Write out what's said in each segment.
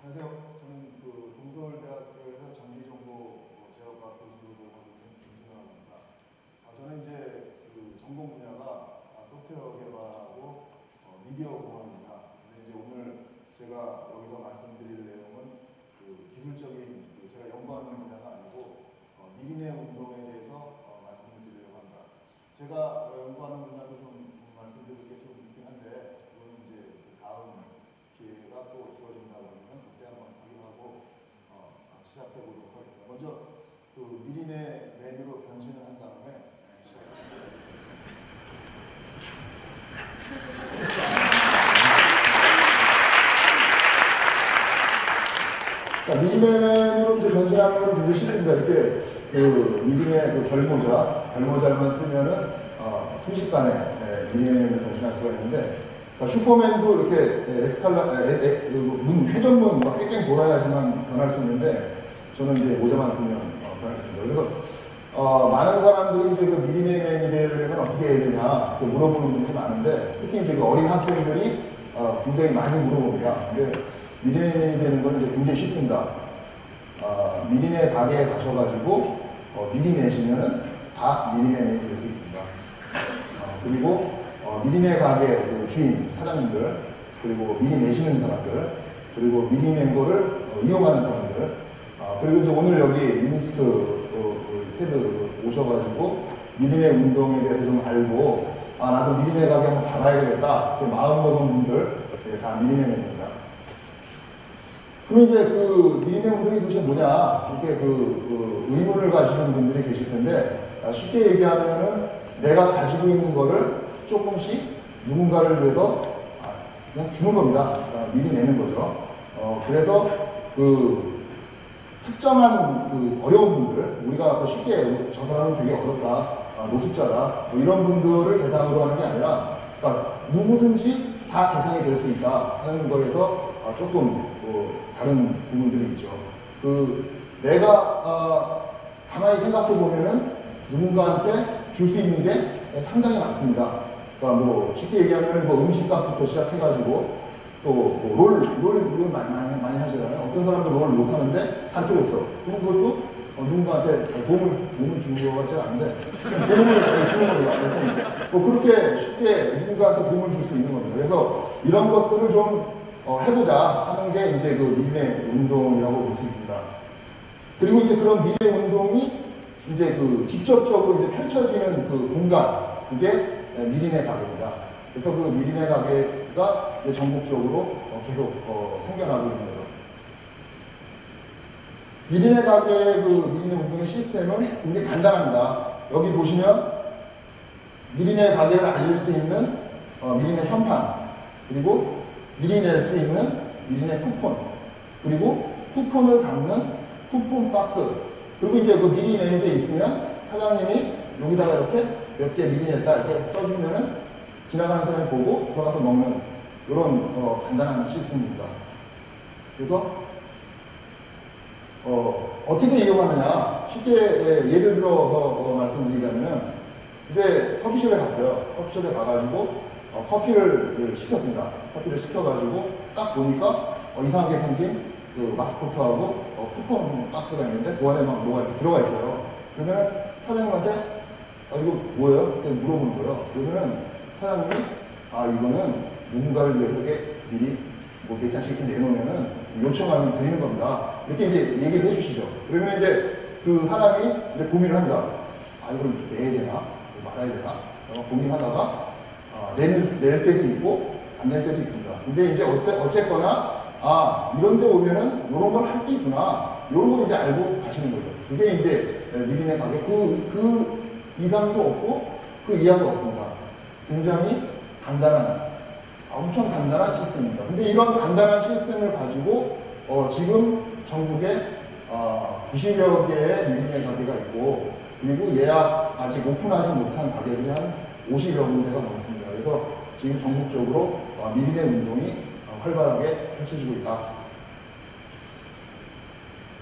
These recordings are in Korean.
안녕하세요. 저는 동서울대학교에서 전기정보 제어과 교수를 하고 있는 김진환입니다. 저는 이제 전공 분야가 소프트웨어 개발하고 미디어 공학입니다. 근데 이제 오늘 제가 여기서 말씀드릴 내용은 기술적인 제가 연구하는 분야가 아니고 미리네 운동에 대해서 말씀을 드리려고 합니다. 제가 연구하는 분야도 좀 말씀드릴 게 좀 있긴 한데 그거는 이제 다음 기회가 또 주어진다고 하면 그때 한번 확인하고 시작해 보도록 하겠습니다. 먼저 미리네 메뉴로 변신을 한 다음에 시작합니다. 미리네 메뉴로 이제 변신하는 건 굉장히 쉽습니다. 이렇게 미리네 별모자만 쓰면은 순식간에 미리네 메뉴로 변신할 수가 있는데. 슈퍼맨도 이렇게 회전문 막 뺑뺑 돌아야지만 변할 수 있는데 저는 이제 모자만 쓰면 변할 수 있습니다. 그래서 많은 사람들이 이제 미리네맨이 되려면 어떻게 해야 되냐 물어보는 분들이 많은데 특히 이제 어린 학생들이 굉장히 많이 물어봅니다. 근데 미리네맨이 되는 거는 이제 굉장히 쉽습니다. 미리네 가게에 가셔가지고 미리 내시면은 다 미리네맨이 될 수 있습니다. 그리고 미리네 가게 주인, 사장님들, 그리고 미리 내시는 사람들, 그리고 미리 낸 거를 이용하는 사람들, 그리고 이제 오늘 여기 유니스트 테드 오셔가지고 미리네 운동에 대해서 좀 알고 나도 미리네 가게 한번 가봐야 되겠다 이렇게 마음먹은 분들 다 미리네입니다. 그럼 이제 미리네 운동이 도대체 뭐냐 이렇게 의문을 가지는 분들이 계실 텐데 쉽게 얘기하면은 내가 가지고 있는 거를 조금씩 누군가를 위해서 그냥 주는 겁니다. 미리 내는 거죠. 그래서 특정한 어려운 분들, 우리가 쉽게 저 사람은 되게 어렵다, 노숙자다, 이런 분들을 대상으로 하는 게 아니라, 그러니까 누구든지 다 대상이 될 수 있다 하는 거에서 조금 다른 부분들이 있죠. 내가 가만히 생각해 보면은 누군가한테 줄 수 있는 게 상당히 많습니다. 그러니까 쉽게 얘기하면 음식값부터 시작해가지고 또 롤 많이 하시잖아요. 어떤 사람들 롤 못하는데 할 필요 없어. 그럼 그것도 누군가한테 도움을 주는 것 같지 않은데 도움을 주는 겁니다. 그렇게 쉽게 누군가한테 도움을 줄 수 있는 겁니다. 그래서 이런 것들을 좀 해보자 하는 게 이제 미리네 운동이라고 볼 수 있습니다. 그리고 이제 그런 미리네 운동이 이제 직접적으로 이제 펼쳐지는 공간, 그게 미리네 가게입니다. 그래서 미리네 가게가 이제 전국적으로 계속 생겨나고 있는 거죠. 미리네 가게의 미리네 운동의 시스템은 굉장히 간단합니다. 여기 보시면 미리네 가게를 알릴 수 있는 미리네 현판, 그리고 미리 낼 수 있는 미리네 쿠폰, 그리고 쿠폰을 담는 쿠폰 박스, 그리고 이제 미리 낸 게 있으면 사장님이 여기다가 이렇게 몇 개 미리 냈다 이렇게 써주면은 지나가는 사람이 보고 들어가서 먹는 이런 간단한 시스템입니다. 그래서 어떻게 이용하느냐 쉽게 예를 들어서 말씀드리자면은 이제 커피숍에 갔어요. 커피숍에 가가지고 커피를 시켰습니다. 커피를 시켜가지고 딱 보니까 이상하게 생긴 마스코트하고 쿠폰 박스가 있는데 그 안에 뭐가 이렇게 들어가 있어요. 그러면 사장님한테 이거 뭐예요? 이렇게 물어보는 거예요. 그러면 사장님이 이거는 누군가를 위해서 이렇게 미리 몇 장씩 이렇게 내놓으면은 요청하면 드리는 겁니다. 이렇게 이제 얘기를 해주시죠. 그러면 이제 그 사람이 이제 고민을 합니다. 이걸 내야 되나? 말아야 되나? 고민하다가 낼 때도 있고 안 낼 때도 있습니다. 근데 이제 어쨌거나 이런 데 오면은 이런 걸 할 수 있구나. 이런 거 이제 알고 가시는 거죠. 그게 이제 미리네 가게. 그 이상도 없고 그 이하도 없습니다. 굉장히 엄청 간단한 시스템입니다. 근데 이런 간단한 시스템을 가지고 지금 전국에 90여 개의 미리네 가게가 있고, 그리고 예약 아직 오픈하지 못한 가게들이 한 50여 군데가 넘습니다. 그래서 지금 전국적으로 미리네 운동이 활발하게 펼쳐지고 있다.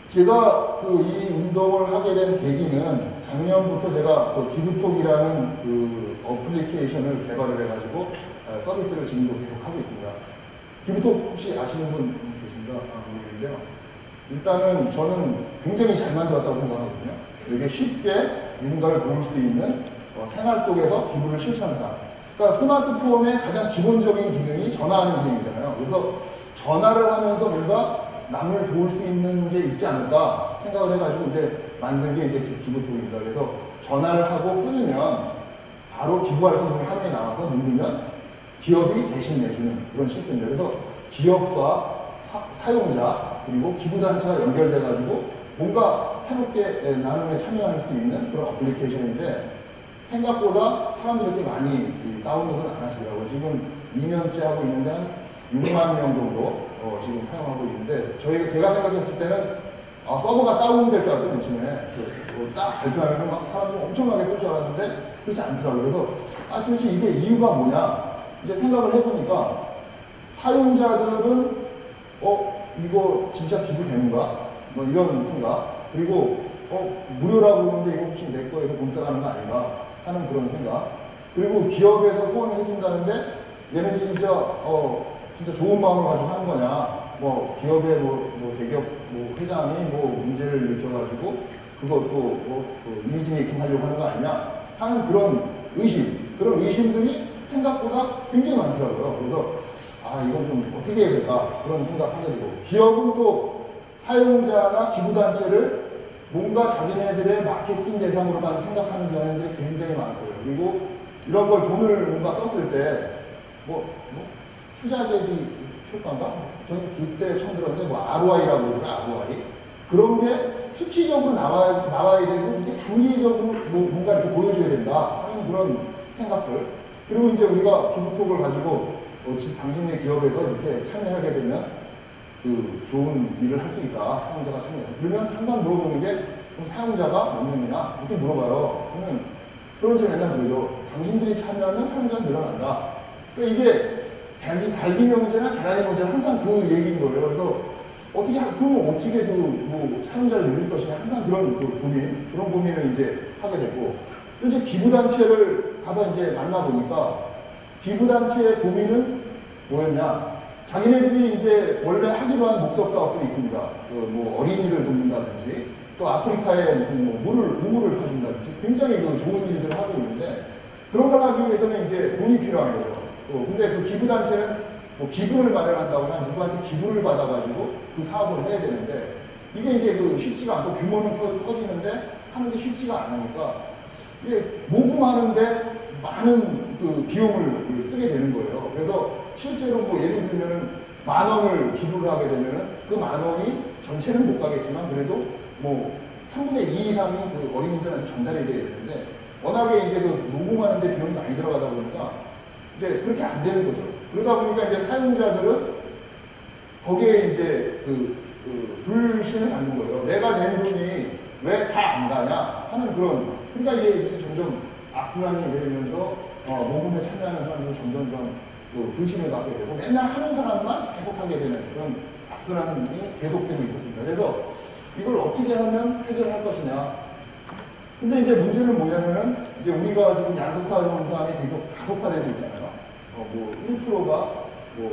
제가 이 운동을 하게 된 계기는 작년부터 제가 기브톡이라는 어플리케이션을 개발을 해가지고 서비스를 지금도 계속 하고 있습니다. 기브톡 혹시 아시는 분 계십니까? 있는데요. 일단은 저는 굉장히 잘 만들었다고 생각하거든요. 되게 쉽게 누군가를 도울 수 있는 생활 속에서 기부를 실천한다. 그러니까 스마트폰의 가장 기본적인 기능이 전화하는 기능이잖아요. 그래서 전화를 하면서 뭔가 남을 도울 수 있는 게 있지 않을까 생각을 해가지고 이제 만든 게 이제 기부톡입니다. 그래서 전화를 하고 끊으면 바로 기부할 수 있는 화면이 나와서 누르면 기업이 대신 내주는 그런 시스템입니다. 그래서 기업과 사용자 그리고 기부단체가 연결돼가지고 뭔가 새롭게 나눔에 참여할 수 있는 그런 어플리케이션인데 생각보다 사람들이 이렇게 많이 다운로드를 안 하시더라고요. 지금 2년째 하고 있는데 한 6만 명 정도 지금 사용하고 있는데 제가 생각했을 때는 서버가 다운될 줄 알았어요. 맨 처음에 딱 발표하면 막 사람들이 엄청나게 쓸 줄 알았는데 그렇지 않더라고요. 그래서 도대체 이게 이유가 뭐냐 이제 생각을 해보니까 사용자들은 이거 진짜 기부되는가? 뭐 이런 생각. 그리고 무료라고 그러는데 이거 혹시 내 거에서 돈 따가는 거 아닌가? 하는 그런 생각. 그리고 기업에서 후원을 해준다는데 얘네들이 진짜 좋은 마음을 가지고 하는 거냐? 뭐 기업의 뭐 대기업 뭐 회장이 뭐 문제를 일으켜가지고 그것도 이미지 메이킹 하려고 하는 거 아니냐? 하는 그런 의심들이 생각보다 굉장히 많더라고요. 그래서 이건 좀 어떻게 해야 될까 그런 생각하게 되고 기업은 또 사용자나 기부단체를 뭔가 자기네들의 마케팅 대상으로만 생각하는 경향들이 굉장히 많았어요. 그리고 이런 걸 돈을 뭔가 썼을 때 투자 대비 효과인가? 저는 그때 처음 들었는데 ROI라고 그러더라고요. ROI. 그런 게 수치적으로 나와야 되고 이게 단기적으로 뭔가 이렇게 보여줘야 된다 하는 그런 생각들. 그리고 이제 우리가 기부톡을 가지고 당신의 기업에서 이렇게 참여하게 되면 좋은 일을 할 수 있다. 사용자가 참여해서. 그러면 항상 물어보는 게 그럼 사용자가 몇 명이냐? 이렇게 물어봐요. 그러면 이제 맨날 그러죠. 당신들이 참여하면 사용자가 늘어난다. 그러니까 이게 달기 명제나 계란이 명제는 항상 그 얘기인 거예요. 그래서 그럼 어떻게 사용자를 늘릴 것이냐. 항상 그런 그런 고민을 이제 하게 되고. 이제 기부단체를 가서 이제 만나보니까 기부단체의 고민은 뭐였냐? 자기네들이 이제 원래 하기로 한 목적 사업들이 있습니다. 어린이를 돕는다든지, 또 아프리카에 무슨 우물을 파준다든지, 굉장히 좋은 일들을 하고 있는데, 그런 걸 하기 위해서는 이제 돈이 필요한 거죠. 근데 그 기부단체는 기금을 마련한다거나 누구한테 기부를 받아가지고 그 사업을 해야 되는데, 이게 이제 쉽지가 않고 규모는 커지는데 하는 게 쉽지가 않으니까, 이게 모금하는데 많은 비용을 쓰게 되는 거예요. 그래서 실제로 예를 들면은 10,000원을 기부를 하게 되면은 그 10,000원이 전체는 못 가겠지만 그래도 3분의 2 이상이 어린이들한테 전달이 돼야 되는데 워낙에 이제 모금하는데 비용이 많이 들어가다 보니까 이제 그렇게 안 되는 거죠. 그러다 보니까 이제 사용자들은 거기에 이제 불신을 갖는 거예요. 내가 낸 돈이 왜 다 안 가냐 하는 그러니까 이게 이제 점점 악순환이 되면서 모금에 참여하는 사람들은 점점 불신을 갖게 되고 맨날 하는 사람만 계속 하게 되는 그런 악순환이 계속되고 있었습니다. 그래서 이걸 어떻게 하면 해결할 것이냐. 근데 이제 문제는 뭐냐면은 이제 우리가 지금 양극화 현상이 계속 가속화되고 있잖아요. 1%가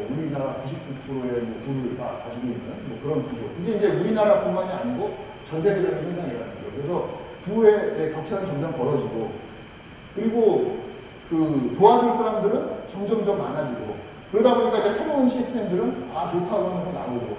우리나라 99%의 부를 다 가지고 있는 그런 구조. 이게 이제 우리나라뿐만이 아니고 전 세계적인 현상이라는 거예요. 그래서 부의 격차는 점점 벌어지고 그리고 도와줄 사람들은 점점점 많아지고 그러다 보니까 이제 새로운 시스템들은 좋다고 하면서 나오고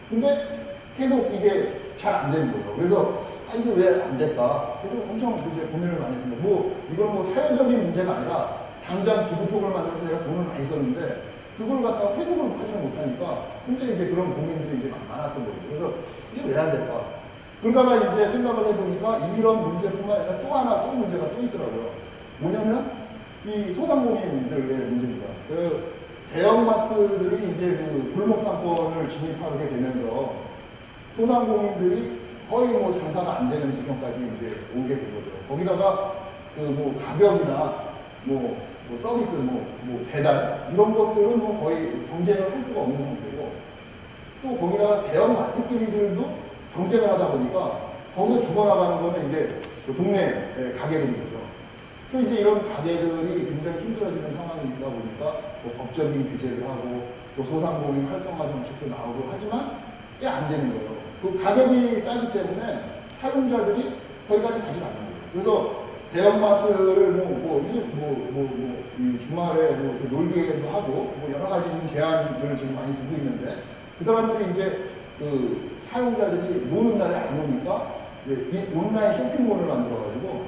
근데 계속 이게 잘 안 되는 거예요. 그래서 이게 왜 안 될까? 그래서 엄청 이제 고민을 많이 했는데 이건 사회적인 문제가 아니라 당장 기부톡을 만들어서 내가 돈을 많이 썼는데 그걸 갖다가 회복을 하지는 못하니까 근데 이제 그런 고민들이 이제 많았던 거예요. 그래서 이게 왜 안 될까? 그러다가 이제 생각을 해보니까 이런 문제뿐만 아니라 또 문제가 또 있더라고요. 뭐냐면 이 소상공인들의 문제입니다. 대형마트들이 이제 골목 상권을 진입하게 되면서 소상공인들이 거의 장사가 안 되는 지경까지 이제 오게 된 거죠. 거기다가 가격이나 서비스, 배달 이런 것들은 거의 경쟁을 할 수가 없는 상태고 또 거기다가 대형마트끼리들도 경쟁을 하다 보니까 거기서 죽어나가는 거는 이제 동네 가게들인 거죠. 그래서 이제 이런 가게들이 굉장히 힘들어지는 상황이 있다 보니까 법적인 규제를 하고 또 소상공인 활성화 정책도 나오고 하지만 안 되는 거예요. 그 가격이 싸기 때문에 사용자들이 거기까지 가지 않는 거예요. 그래서 대형마트를 이 주말에 뭐 이렇게 놀기도 하고 뭐 여러 가지 지금 제한을 지금 많이 두고 있는데 그 사람들이 이제 그 사용자들이 노는 날에 안 오니까 이 온라인 쇼핑몰을 만들어가지고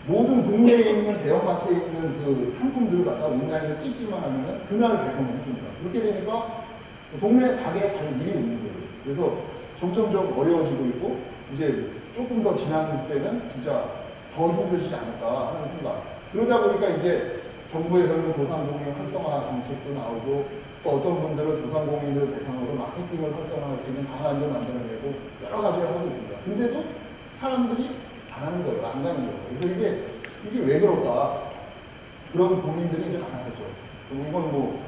모든 동네에 있는 대형마트에 있는 그 상품들을 갖다 온라인에 찍기만 하면은 그날 배송을 해줍니다. 그렇게 되니까 동네 가게에 갈 일이 없는 거예요. 그래서 점점점 어려워지고 있고 이제 조금 더 지난 때는 진짜 더 힘들어지지 않을까 하는 생각. 그러다 보니까 이제 정부에서는 소상공인 활성화 정책도 나오고 또 어떤 분들은 소상공인들을 대상으로 마케팅을 활성화할 수 있는 방안도 만들어내고 여러 가지를 하고 있습니다. 근데도 사람들이 안 하는 거예요. 안 가는 거예요. 그래서 이게 왜 그럴까? 그런 고민들이 이제 많아졌죠. 이건 뭐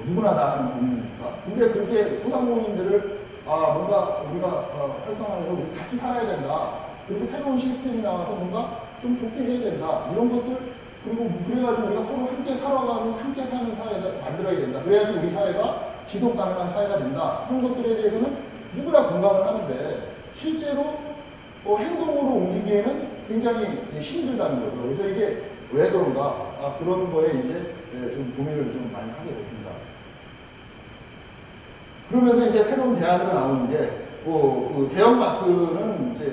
누구나 다 하는 고민이니까. 근데 그렇게 소상공인들을 뭔가 우리가 활성화해서 우리 같이 살아야 된다. 그리고 새로운 시스템이 나와서 뭔가 좀 좋게 해야 된다. 이런 것들, 그리고 그래가지고 우리가 서로 함께 살아가는, 함께 사는 사회를 만들어야 된다. 그래야지 우리 사회가 지속 가능한 사회가 된다. 그런 것들에 대해서는 누구나 공감을 하는데 실제로 행동으로 옮기기에는 굉장히 힘들다는 거죠. 그래서 이게 왜 그런가? 그런 거에 이제 좀 고민을 좀 많이 하게 됐습니다. 그러면서 이제 새로운 대안으로 나오는 게, 그 대형마트는 이제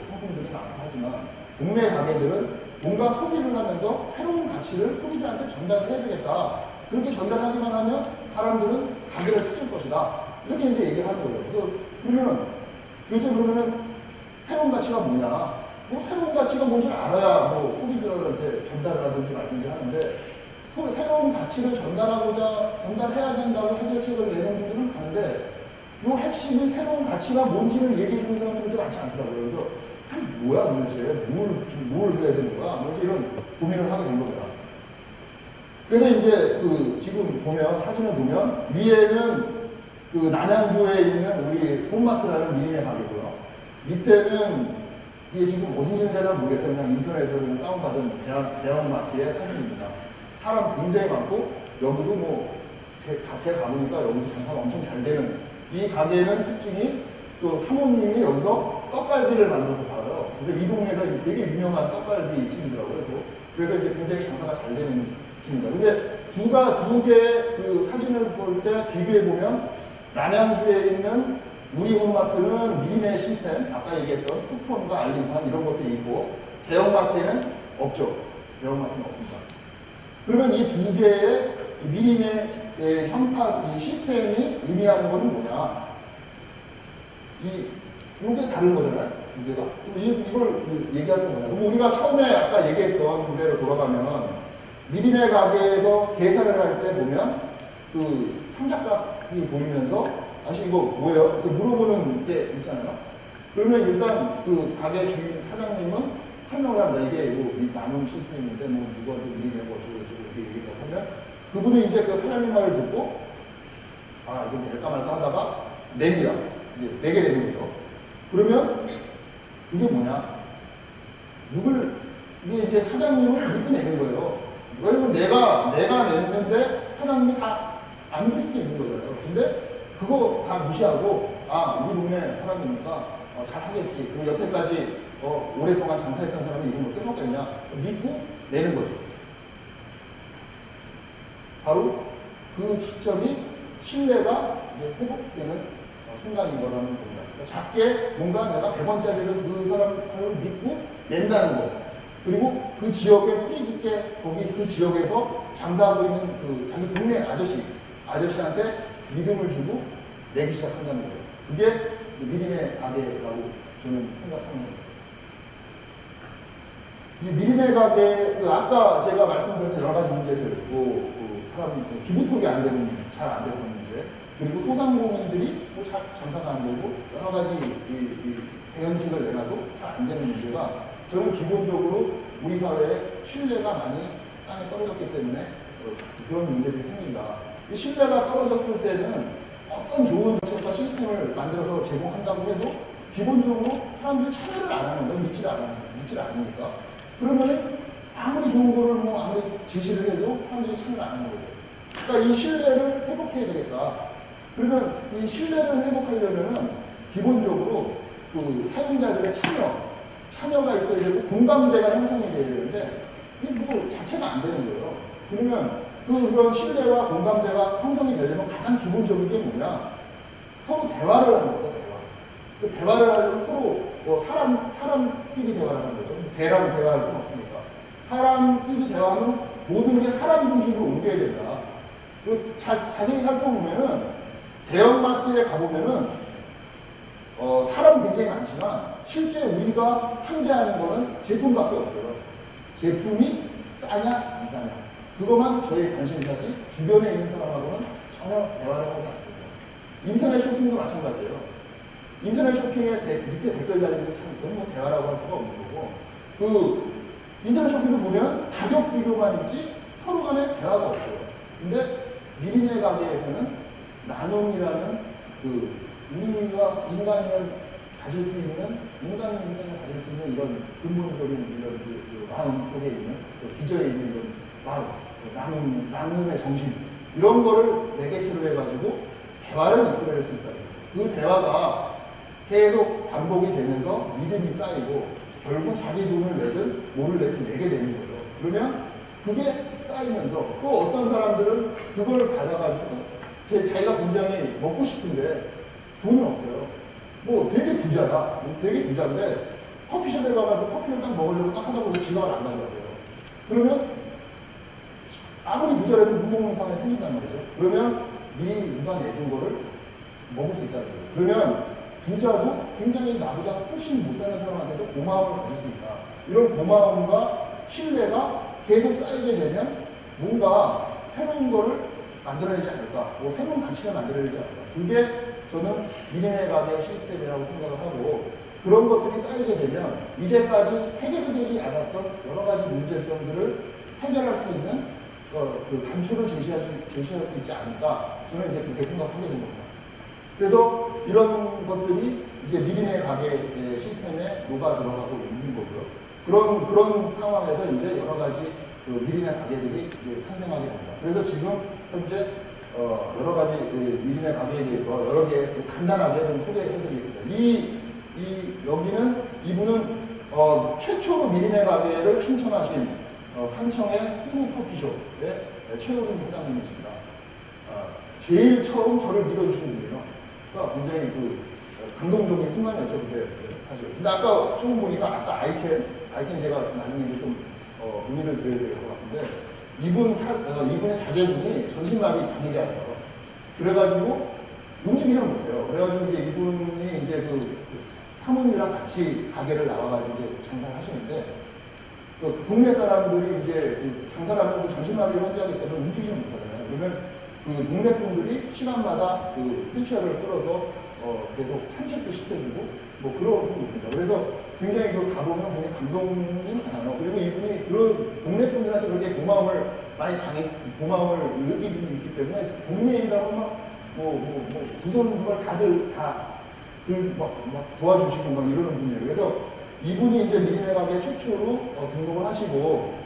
상품들이 많고 하지만, 동네 가게들은 뭔가 소비를 하면서 새로운 가치를 소비자한테 전달을 해야 되겠다. 그렇게 전달하기만 하면 사람들은 가게를 찾을 것이다. 이렇게 이제 얘기를 하는 거예요. 그래서 그러면은, 요즘 그러면은 새로운 가치가 뭐냐? 새로운 가치가 뭔지를 알아야 소비자들한테 전달을 하든지 말든지 하는데, 새로운 가치를 전달해야 된다고 해결책을 내는 분들은 많은데, 이 핵심이 새로운 가치가 뭔지를 얘기해 주는 사람들이 많지 않더라고요. 그래서, 뭐야 도대체? 뭘 해야 되는 거야? 그래서 이런 고민을 하게 된 겁니다. 그래서 이제 지금 보면, 사진을 보면, 위에는 남양주에 있는 우리 홈마트라는 미니네 가게고요. 밑에는 이게 지금 어딘지는 잘 모르겠어요. 그냥 인터넷에서 그냥 다운받은 대형마트의 사진입니다. 사람 굉장히 많고, 여기도 제가 가보니까 여기도 장사가 엄청 잘 되는, 이 가게는 특징이 또 사모님이 여기서 떡갈비를 만들어서 팔아요. 그래서 이 동네에서 되게 유명한 떡갈비 집이더라고요. 그래서 이제 굉장히 장사가 잘 되는 집입니다. 근데 두 개의 사진을 볼 때 비교해보면, 남양주에 있는 우리 홈마트는 미니네 시스템, 아까 얘기했던 쿠폰과 알림판 이런 것들이 있고, 대형마트에는 없죠. 대형마트는 없습니다. 그러면 이 두 개의 미니네 현판, 이 시스템이 의미하는 것은 뭐냐? 이게 다른 거잖아요, 두 개가. 이걸 얘기하는 거냐? 그럼 우리가 처음에 아까 얘기했던 대로 돌아가면, 미니네 가게에서 계산을 할 때 보면, 삼각각이 보이면서, 아시 이거 뭐예요? 이렇게 물어보는 게 있잖아요. 그러면 일단 가게 주인 사장님은 설명을 합니다. 이게 나눔 시스템인데 누구한테 미리내고 어쩌고저쩌고 이렇게 얘기를 하면 그분이 이제 사장님 말을 듣고 이건 될까 말까 하다가 냅니다. 이제 내게 되는 거죠. 그러면 이게 뭐냐? 이게 이제 사장님을 믿고 내는 거예요. 왜냐면 내가 냈는데 사장님이 다 안 줄 수도 있는 거잖아요. 근데 그거 다 무시하고, 우리 동네 사람이니까 잘 하겠지. 그리고 여태까지 오랫동안 장사했던 사람이 이건 뭐 떼먹겠냐. 믿고 내는 거죠. 바로 그 시점이 신뢰가 이제 회복되는 순간인 거라는 겁니다. 그러니까 작게 뭔가 내가 100원짜리를 그 사람을 믿고 낸다는 거. 그리고 그 지역에 뿌리 깊게 거기 그 지역에서 장사하고 있는 자기 동네 아저씨한테 믿음을 주고 내기 시작한다는 거예요. 그게 미리네 가게라고 저는 생각하는 거예요. 이 미리네 가게, 아까 제가 말씀드렸던 여러 가지 문제들, 사람 기부톡이 안 되는, 잘 안 되는 문제, 그리고 소상공인들이 잘 장사가 안 되고, 여러 가지 대현직을 내놔도 잘 안 되는 문제가 저는 기본적으로 우리 사회에 신뢰가 많이 땅에 떨어졌기 때문에 그런 문제들이 생긴다. 이 신뢰가 떨어졌을 때는 어떤 좋은 정책과 시스템을 만들어서 제공한다고 해도 기본적으로 사람들이 참여를 안 하는 거예요. 믿지를 않으니까. 그러면은 아무리 좋은 거를 아무리 제시를 해도 사람들이 참여를 안 하는 거예요. 그러니까 이 신뢰를 회복해야 되겠다. 그러면 이 신뢰를 회복하려면은 기본적으로 그 사용자들의 참여가 있어야 되고 공감대가 형성이 돼야 되는데 이게 뭐 자체가 안 되는 거예요. 그러면 그런 신뢰와 공감대가 형성이 되려면 가장 기본적인 게 뭐냐? 서로 대화를 하는 거죠, 대화. 그 대화를 하려면 서로 뭐 사람끼리 대화를 하는 거죠. 대라고 대화할 수는 없으니까. 사람끼리 대화하면 모든 게 사람 중심으로 옮겨야 된다. 자세히 살펴보면은 대형마트에 가보면은 사람 굉장히 많지만 실제 우리가 상대하는 거는 제품밖에 없어요. 제품이 싸냐 안 싸냐 그것만 저희 관심사지 주변에 있는 사람하고는 전혀 대화를 하지 않습니다. 인터넷 쇼핑도 마찬가지예요. 인터넷 쇼핑에 밑에 댓글 달리는 참 그건 뭐 대화라고 할 수가 없는 거고 그 인터넷 쇼핑도 보면 가격 비교만 있지 서로 간에 대화가 없어요. 근데 미리네 가게에서는 나눔이라는 그 우리가 인간이면 가질 수 있는 인간이 가질 수 있는 이런 근본적인 이런 그 마음 속에 있는 기저에 있는 이런 마음, 나눔의 정신 이런 거를 매개체로 해가지고 대화를 이끌어낼 수 있다. 그 대화가 계속 반복이 되면서 믿음이 쌓이고 결국 자기 돈을 내든 뭐를 내든 내게 되는 거죠. 그러면 그게 쌓이면서 또 어떤 사람들은 그걸 받아가지고 자기가 굉장히 먹고 싶은데 돈이 없어요. 뭐 되게 부자야. 되게 부자인데 커피숍에 가가지고 커피를 딱 먹으려고 딱 하다 보니 지갑을 안 가져왔어요. 그러면 아무리 부자라도 못 먹는 상황이 생긴단 말이죠. 그러면 미리 누가 내준 거를 먹을 수 있다는 거예요. 그러면 부자도 굉장히 나보다 훨씬 못 사는 사람한테도 고마움을 가질 수 있다. 이런 고마움과 신뢰가 계속 쌓이게 되면 뭔가 새로운 거를 만들어내지 않을까, 뭐 새로운 가치를 만들어내지 않을까. 그게 저는 미리네 가게 시스템이라고 생각을 하고 그런 것들이 쌓이게 되면 이제까지 해결되지 않았던 여러 가지 문제점들을 해결할 수 있는 그 단초를 제시할 수 있지 않을까. 저는 이제 그렇게 생각하게 된 겁니다. 그래서 이런 것들이 이제 미리네 가게 시스템에 녹아 들어가고 있는 거고요. 그런 상황에서 이제 여러 가지 그 미리네 가게들이 이제 탄생하게 됩니다. 그래서 지금 현재 여러 가지 미리네 가게에 대해서 여러 개 간단하게 좀 소개해드리겠습니다. 여기는 이분은 최초로 미리네 가게를 신청하신 산청의 후후 커피숍의 최호준 회장님이십니다. 제일 처음 저를 믿어주신 분이에요. 그러니까 굉장히 그 감동적인 순간이었죠, 그때 사실. 근데 아까 조금 보니까 아까 아이캔 제가 나중에 이제 좀 문의를 드려야 될 것 같은데 이분의 자제분이 전신마비 장애자예요. 그래가지고 움직이지를 못해요. 그래가지고 이제 이분이 이제 그 사모님이랑 같이 가게를 나와가지고 이제 장사를 하시는데 그 동네 사람들이 이제 그 장사를 하면 전신마비를 환자하기 때문에 움직이지 못하잖아요. 그러면 그 동네 분들이 시간마다 그 휠체어를 끌어서 계속 산책도 시켜주고 뭐 그러고 있습니다. 그래서 굉장히 그 가보면 굉장히 감동이 많아요. 그리고 이분이 그런 동네 분들한테 그렇게 고마움을 고마움을 느끼고 있기 때문에 동네인이라고 막 구성부가 다들 막 도와주시고 막 이러는 분이에요. 그래서 이분이 이제 미리네 가게 최초로 등록을 하시고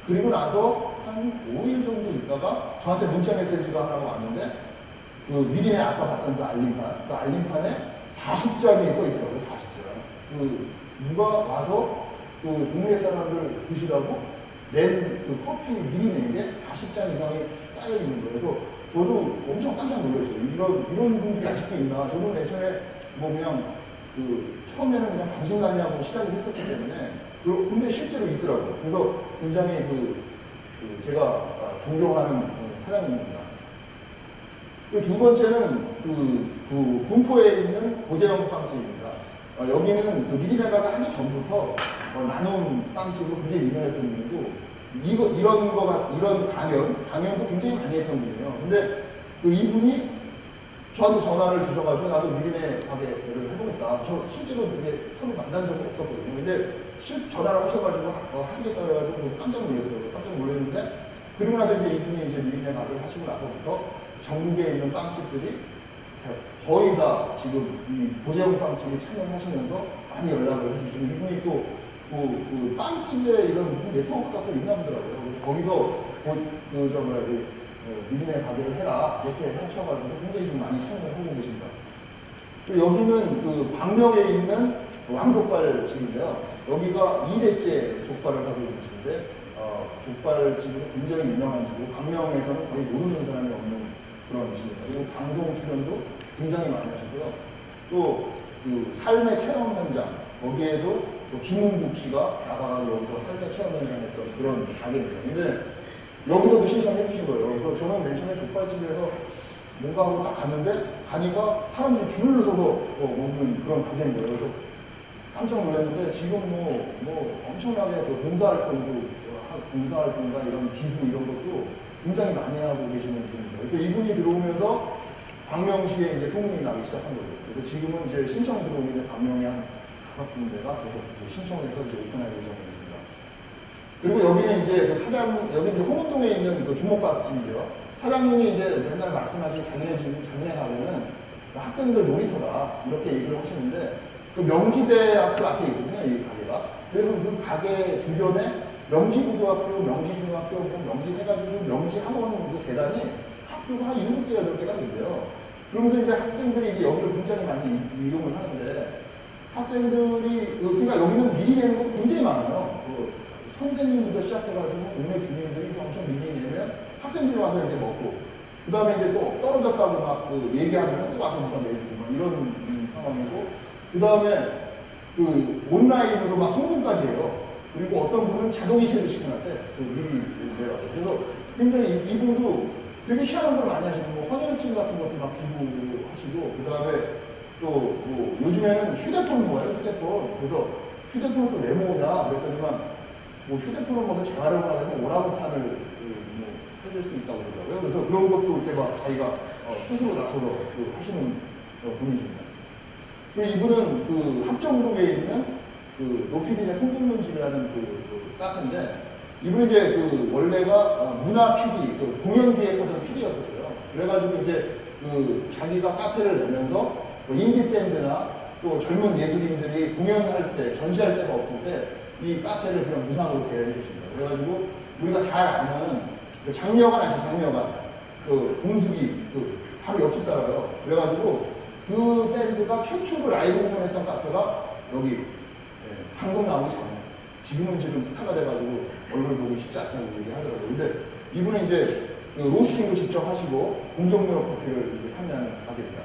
그리고 나서 한 5일 정도 있다가 저한테 문자 메시지가 하나가 왔는데 그 미리네 아까 봤던 그 알림판에 40장이 써 있더라고요. 40장. 누가 와서 그 동네 사람들 드시라고 낸 그 커피 미리 낸 게 40장 이상이 쌓여 있는 거예요. 그래서 저도 엄청 깜짝 놀랐죠. 이런 분들이 아직도 있나. 저는 애초에 뭐 그냥 처음에는 그냥 방신간이하고 시작을 했었기 때문에 근데 실제로 있더라고요. 그래서 굉장히 제가 존경하는 사장님입니다. 두 번째는 군포에 있는 고재영 빵집입니다. 여기는 미리네 가게 하기 전부터 나눔 빵집으로 굉장히 유명했던 분이고 이런 강연도 굉장히 많이 했던 분이에요. 근데 이분이 저한테 전화를 주셔가지고 나도 미리네 가게를 해보겠다. 저 실제로 이렇게 서로 만난 적은 없었거든요. 근데 전화를 하셔가지고 하시겠다 그래가지고 깜짝 놀랐어요. 깜짝 놀랐는데 그리고 나서 이제 이분이 이제 미리네 가게를 하시고 나서부터 전국에 있는 빵집들이 거의 다 지금 이 고재영 빵집에 참여하시면서 많이 연락을 해주시고 이분이 또 빵집에 이런 무슨 네트워크가 또 있나 보더라고요. 거기서 미리네 가게를 해라 이렇게 하셔가지고 굉장히 지금 많이 참여를 하고 계십니다. 여기는 그 광명에 있는 왕족발집인데요. 여기가 2대째 족발을 하고 있는 집인데 족발집으로 굉장히 유명한 집이고 광명에서는 거의 모르는 사람이 없는 그런 집입니다. 그리고 방송 출연도 굉장히 많이 하셨고요. 또 그 삶의 체험 현장 거기에도 또 김웅국 씨가 나가서 여기서 삶의 체험 현장 했던 그런 가게입니다. 근데 여기서도 신청해 주신 거예요. 그래서 저는 맨 처음에 족발집에서 뭔가 하고 딱 갔는데 가니까 사람들이 줄을 서서 먹는 그런 가게인 거예요. 그래서 깜짝 놀랐는데 지금 뭐 엄청나게 그 봉사활동과 이런 기부 이런 것도 굉장히 많이 하고 계시는 분입니다. 그래서 이분이 들어오면서 광명시에 이제 소문이 나기 시작한 거예요. 그래서 지금은 이제 신청 들어오는데 광명에 한 5군데가 계속 이제 신청해서 이제 오픈할 예정입니다. 그리고 여기는 이제 그 사장님, 여기 이제 홍은동에 있는 그 주먹밥집인데요. 사장님이 이제 맨날 말씀하신 자기네 가게는 학생들 놀이터다 이렇게 얘기를 하시는데 그 명지대학교 앞에 있거든요, 이 가게가. 그래서 그 가게 주변에 명지고등학교, 명지중학교, 명지해가지고 명지학원 그 재단이 학교가 한 7개, 8개가 된대요. 그러면서 이제 학생들이 이제 여기를 굉장히 많이 이용을 하는데 학생들이, 그러니까 여기는 미리 내는 것도 굉장히 많아요. 그 선생님부터 시작해가지고 동네 주민들이 엄청 미리 내면 학생들이 와서 이제 먹고 그 다음에 이제 또 떨어졌다고 막 그 얘기하면 또 와서 누가 내주고 막 이런 상황이고 그 다음에 그 온라인으로 막 송금까지 해요. 그리고 어떤 분은 자동이체를 시켜놨대. 그 미리 내라고. 그래서 굉장히 이분도 되게 희한한 걸 많이 하시고 뭐 헌혈증 같은 것도 막 기부하시고 그 다음에 또 뭐 요즘에는 휴대폰 모아요. 휴대폰. 그래서 휴대폰을 또 왜 모으냐 그랬더니만 뭐 휴대폰을 모아서 재활용을 하려면 오라부탄을 뭐 살릴 수 있다고 그러더라고요. 그래서 그런 것도 이렇게 막 자기가 스스로 나서서 하시는 분이십니다. 그리고 이분은 그 합정동에 있는 그 노피디네 콩국문집이라는 그 카페인데 이분이 이제 그 원래가 문화 PD, 그 공연 기획하던 PD였었어요. 그래가지고 이제 그 자기가 카페를 내면서 뭐 인디 밴드나 또 젊은 예술인들이 공연할 때, 전시할 때가 없을 때 이 카페를 그냥 무상으로 대여해 주십니다. 그래가지고 우리가 잘 아는 그 장미여관 아시죠? 장미여관. 그 동숙이 그 바로 옆집 살아요. 그래가지고 그 밴드가 최초로 라이브 공연했던 카페가 여기 방송 나오기 전에 지금은 지금 스타가 돼가지고 얼굴 보기 쉽지 않다고 얘기를 하더라고요. 근데 이분은 이제 그 로스팅도 직접 하시고 공정무역 커피를 이제 판매하는 가게입니다.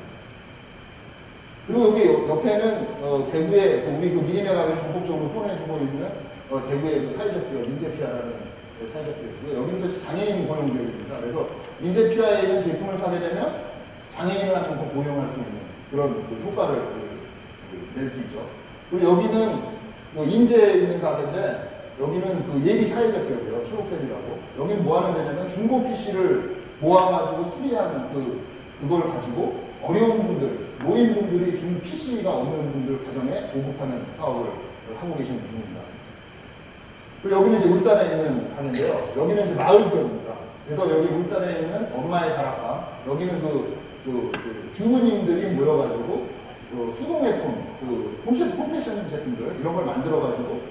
그리고 여기 옆에는 대구에 우리 그 미리네 가게를 전폭적으로 후원해주고 있는 대구의 그 사회적 기업 인세피아라는 사회적 기업이고요. 여기는 또 장애인 고용 기업입니다. 그래서 인세피아에 있는 제품을 사게 되면 장애인한테 더 고용할 수 있는 그런 그 효과를 낼 수 있죠. 그리고 여기는 인제에 있는 가게인데 여기는 그 예비 사회적 기업이에요. 초록색이라고. 여기는 뭐 하는 데냐면 중고 PC를 모아가지고 수리한 그걸 가지고 어려운 분들, 노인분들이 중 PC가 없는 분들 가정에 보급하는 사업을 하고 계시는 분입니다. 그리고 여기는 이제 울산에 있는 가게인데요. 여기는 이제 마을 기업입니다. 그래서 여기 울산에 있는 엄마의 다락방, 여기는 그 주부님들이 모여가지고 수공예품, 폼패션 제품들 이런 걸 만들어가지고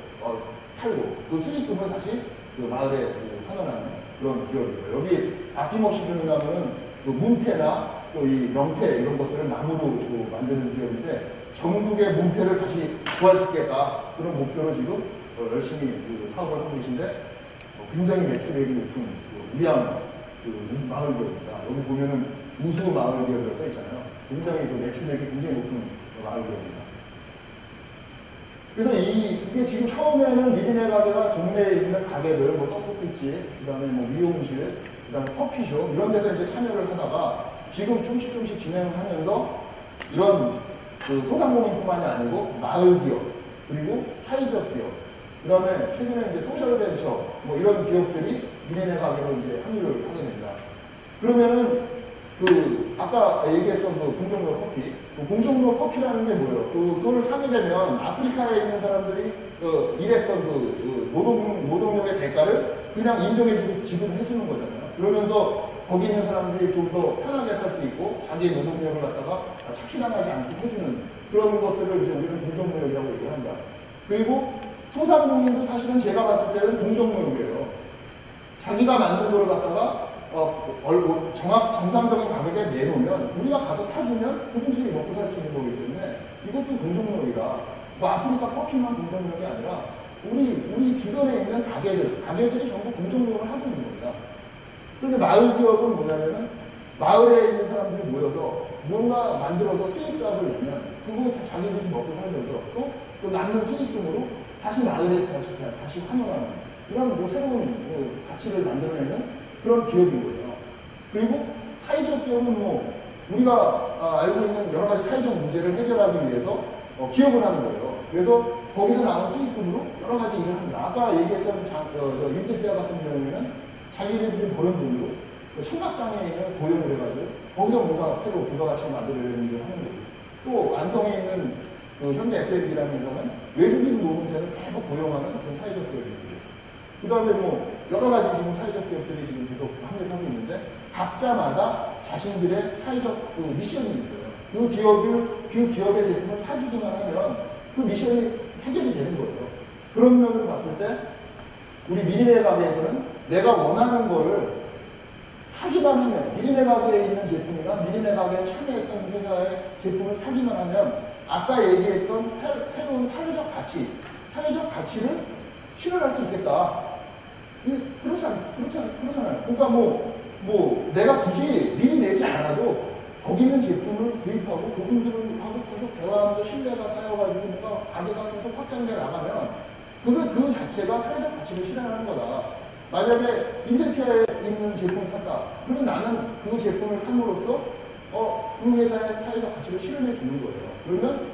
팔고 그 수익금을 다시 그 마을에 환원하는 그런 기업이에요. 여기 아낌없이 주는 나무는 그 문패나 또 이 명패 이런 것들을 나무로 만드는 기업인데 전국의 문패를 다시 부활시키겠다 그런 목표로 지금 열심히 사업을 하고 계신데 굉장히 매출액이 높은 우량 마을 기업입니다. 여기 보면은 우수 마을 기업이라고 써있잖아요. 굉장히 매출액이 굉장히 높은 마을 기업입니다. 그래서 이게 지금 처음에는 미리네 가게가 동네에 있는 가게들, 뭐 떡볶이집, 그 다음에 뭐 미용실, 그 다음에 커피숍, 이런 데서 이제 참여를 하다가 지금 조금씩 진행을 하면서 이런 소상공인뿐만이 아니고 마을 기업, 그리고 사회적 기업, 그 다음에 최근에 이제 소셜벤처, 뭐 이런 기업들이 미리네 가게로 이제 합류를 하게 됩니다. 그러면은 아까 얘기했던 공정무역 커피, 공정무역 커피라는 게 뭐예요? 그거를 사게 되면 아프리카에 있는 사람들이 일했던 노동력의 대가를 그냥 인정해주고 지불해주는 거잖아요. 그러면서 거기 있는 사람들이 좀 더 편하게 살 수 있고 자기의 노동력을 갖다가 착취당하지 않게 해주는 그런 것들을 이제 우리는 공정무역이라고 얘기를 한다. 그리고 소상공인도 사실은 제가 봤을 때는 공정무역이에요. 자기가 만든 걸 갖다가 정상적인 가격에 내놓으면 우리가 가서 사주면 그분들이 먹고 살 수 있는 거기 때문에 이것도 공정력이라 뭐 아프리카 커피만 공정력이 아니라 우리 주변에 있는 가게들이 전부 공정력을 하고 있는 겁니다. 그런데 마을 기업은 뭐냐면은 마을에 있는 사람들이 모여서 뭔가 만들어서 수익 사업을 내면 그거 자기들이 먹고 살면서 또 남는 수익금으로 다시 마을에 다시 환원하는 이런 뭐 새로운 가치를 만들어내는 그런 기업인 거예요. 그리고 사회적 기업은 뭐 우리가 알고 있는 여러 가지 사회적 문제를 해결하기 위해서 기업을 하는 거예요. 그래서 거기서 나온 수익금으로 여러 가지 일을 합니다. 아까 얘기했던 임세피아 같은 경우에는 자기네들이 버는 돈으로 청각장애인을 고용을 해가지고 거기서 뭔가 새로 부가가치를 만들어내는 일을 하는 거고, 또 안성에 있는 현대 FMB라는 회사는 외국인 노동자를 계속 고용하는 그런 사회적 기업이고, 그 다음에 뭐 여러 가지 지금 사회적 기업들이 지금 계속 합류하고 있는데 각자마다 자신들의 사회적 미션이 있어요. 그 기업의 제품을 사주기만 하면 그 미션이 해결이 되는 거예요. 그런 면으로 봤을 때 우리 미리네 가게에서는 내가 원하는 거를 사기만 하면, 미리네 가게에 있는 제품이나 미리네 가게에 참여했던 회사의 제품을 사기만 하면 아까 얘기했던 새로운 사회적 가치를 실현할 수 있겠다. 그렇잖아요. 그러니까 뭐 내가 굳이 미리 내지 않아도 거기 있는 제품을 구입하고 그분들하고 계속 대화하면서 신뢰가 쌓여가지고 뭔가 가게가 계속 확장돼 나가면 그 자체가 사회적 가치를 실현하는 거다. 만약에 인쇄표에 있는 제품을 샀다. 그러면 나는 그 제품을 삼으로써 그 회사의 사회적 가치를 실현해 주는 거예요. 그러면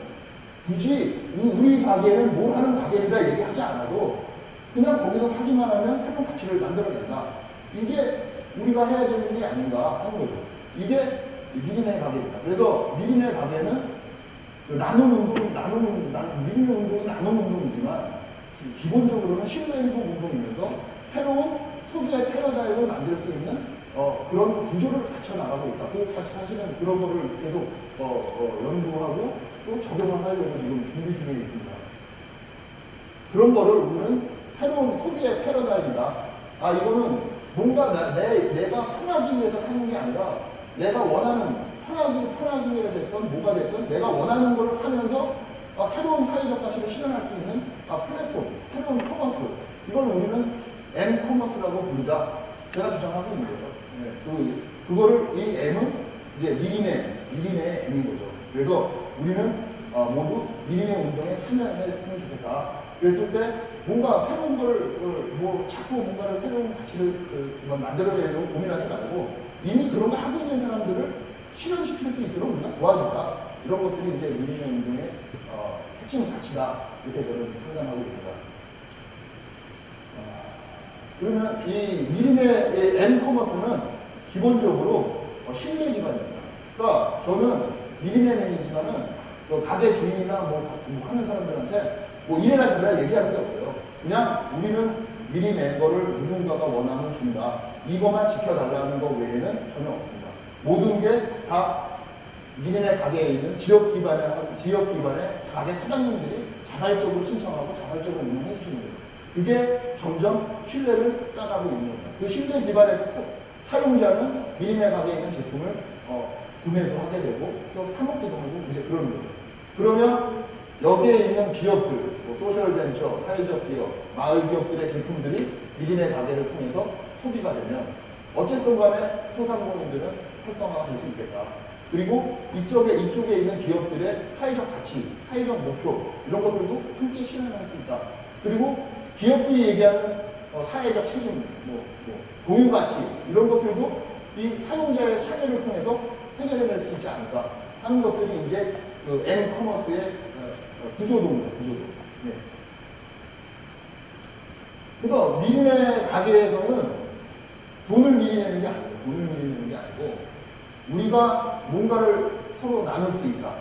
굳이 우리 가게는 뭘 하는 가게입니다 얘기하지 않아도 그냥 거기서 사기만 하면 새로운 가치를 만들어낸다. 이게 우리가 해야 될 일이 아닌가 하는 거죠. 이게 미리네 가게입니다. 그래서 미리네 가게는 미리네 운동이 나눔 운동이지만 기본적으로는 신뢰회복 운동이면서 새로운 소비의 패러다임을 만들 수 있는 그런 구조를 갖춰 나가고 있다. 사실은 그런 거를 계속 연구하고 또 적용을 하려고 지금 준비 중에 있습니다. 그런 거를 우리는 새로운 소비의 패러다임이다. 이거는 뭔가 내가 편하기 위해서 사는 게 아니라 내가 원하는 편하게 됐던 뭐가 됐든 내가 원하는 거를 사면서 새로운 사회적 가치를 실현할 수 있는 플랫폼, 새로운 커머스, 이걸 우리는 M 커머스라고 부르자 제가 주장하고 있는 거죠. 네, 그거를 이 M은 이제 미리네 M인 거죠. 그래서 우리는 모두 미리네 운동에 참여했으면 좋겠다. 그랬을 때 뭔가 새로운 걸 자꾸 뭔가를 새로운 가치를 만들어내려고 고민하지 말고 이미 그런 거 하고 있는 사람들을 실현시킬 수 있도록 우리가 도와주자. 이런 것들이 이제 미리네 운동의 핵심 가치다. 이렇게 저는 판단하고 있습니다. 그러면 이 미리네 M-커머스는 기본적으로 신뢰 기반입니다. 그러니까 저는 미리네맨이지만은 가게 주인이나 뭐 하는 사람들한테 뭐 이래라 저래라 얘기하는 게 없어요. 그냥 우리는 미리 낸 거를 누군가가 원하면 준다. 이것만 지켜달라는 거 외에는 전혀 없습니다. 모든 게 다 미리네 가게에 있는 지역 기반의 가게 사장님들이 자발적으로 신청하고 자발적으로 운영해 주시는 거예요. 그게 점점 신뢰를 쌓아가고 있는 겁니다. 그 신뢰 기반에서 사용자는 미리네 가게에 있는 제품을 구매도 하게 되고 또 사먹기도 하고 이제 그러는 거예요. 그러면 여기에 있는 기업들, 뭐 소셜벤처, 사회적 기업, 마을 기업들의 제품들이 미리네 가게를 통해서 소비가 되면 어쨌든 간에 소상공인들은 활성화가 될 수 있겠다. 그리고 이쪽에 있는 기업들의 사회적 가치, 사회적 목표 이런 것들도 함께 실현할 수 있다. 그리고 기업들이 얘기하는 사회적 책임, 공유 가치 이런 것들도 이 사용자의 참여를 통해서 해결해낼 수 있지 않을까 하는 것들이 이제 그 M-커머스의 구조도입니다. 구조도. 네. 그래서 미리네 가게에서는 돈을 미리 내는 게 아니고, 우리가 뭔가를 서로 나눌 수 있다.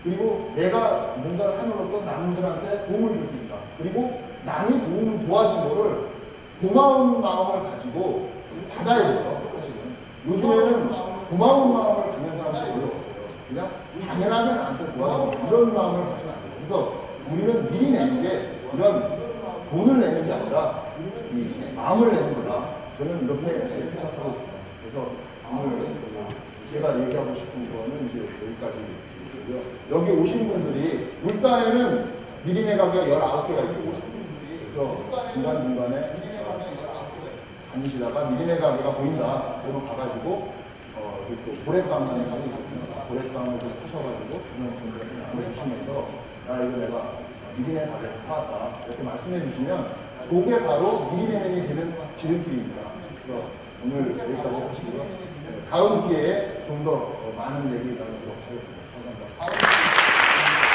그리고 내가 뭔가를 함으로써 남들한테 도움을 줄 수 있다. 그리고 남이 도와준 거를 고마운 마음을 가지고 받아야 돼요. 사실은. 요즘에는 고마운 마음을 갖는 사람들이 별로 없어요. 그냥 당연하게 나한테 도와주고 이런 마음을 가지면 안 돼요. 그래서 우리는 미리 내는 게 이런 돈을 내는 게 아니라 이 마음을 내는 거다. 저는 이렇게 생각하고 있습니다. 그래서 오늘 제가 얘기하고 싶은 거는 이제 여기까지 있고요. 여기 오신 분들이 울산에는 미리네 가게가 19개가 있습니다. 그래서 중간중간에 다니시다가 미리네 가게가 보인다. 그러면 가가지고 여기 또 보랫감 하는 가게 있거든요. 보랫감을 좀 사셔가지고 주변 분들한테 나눠주시면서 이거 내가 미리네 가게 사왔다 이렇게 말씀해 주시면 그게 바로 미리네면이 되는 지름길입니다. 그래서 오늘 여기까지 하시고요. 다음 기회에 좀 더 많은 얘기 나누도록 하겠습니다. 감사합니다.